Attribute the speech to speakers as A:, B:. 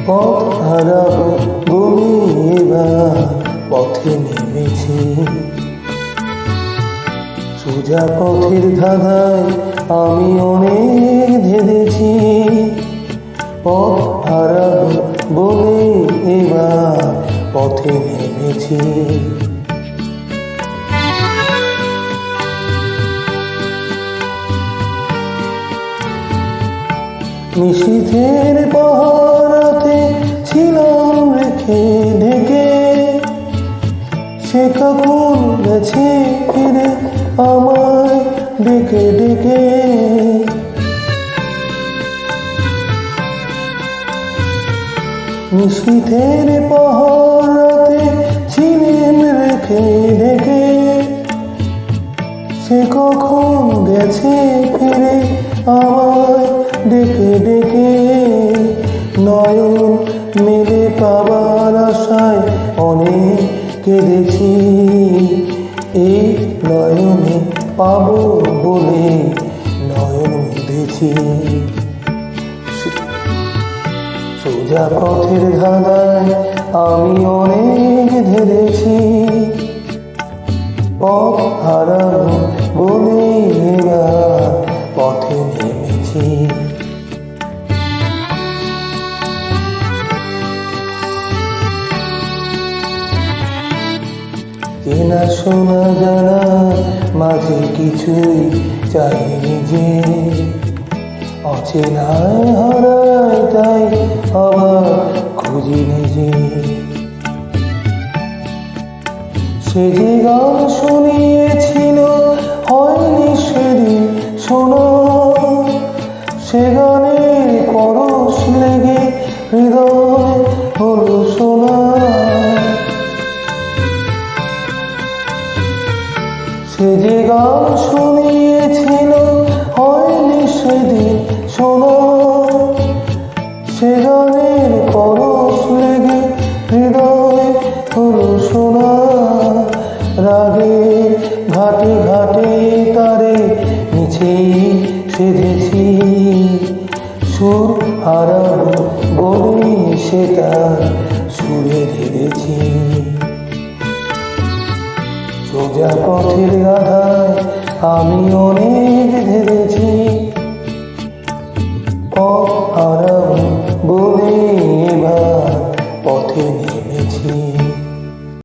A: পথ হারাবো বলে এবার পথে নেমেছি। সোজা পথের ধাঁধায় আমি অনেক ধেঁধেছি। পথ হারাবো বলে এবার পথে নেমেছি। নিশীথের পাহারাতে ছিলাম রেখে ঢেকে, সে কখন গেছে ফিরে আমায় ডেকে ডেকে। নিশীথের পাহারাতে ছিলাম রেখে ঢেকে, সে কখন গেছে ফিরে আমায় ডেকে ডেকে। নয়ন মেলে পাবার আশায় অনেক কেঁদেছি। এই নয়নে পাবো বলে নয়ন মুদেছি। সোজা পথের ধাঁধায় আমি অনেক ধেঁধেছি। পথ হারাবো বলে এবার পথে নেমেছি। চেনা শোনা জানা মাঝে কিছুই চাইনি যে, অচেনায় হারায় তাই আবার খুঁজি নিজে। সে যে গান শুনিয়েছিল হয়নি সেদিন শোনা, সে গানের পরশ লেগে হৃদয় হলো শোনা। সে যে গান শুনিয়েছিল হয়নি সেদিন শোনা, সে গানের পরশ লেগে হৃদয় হলো শোনা। রাগে ঘাটে ঘাটে তারে মিছেই সেধেছি। সুর হারাবো বলে সেটা সুরে ধেড়েছি। সোজা পথের গাধায় আমি অনেক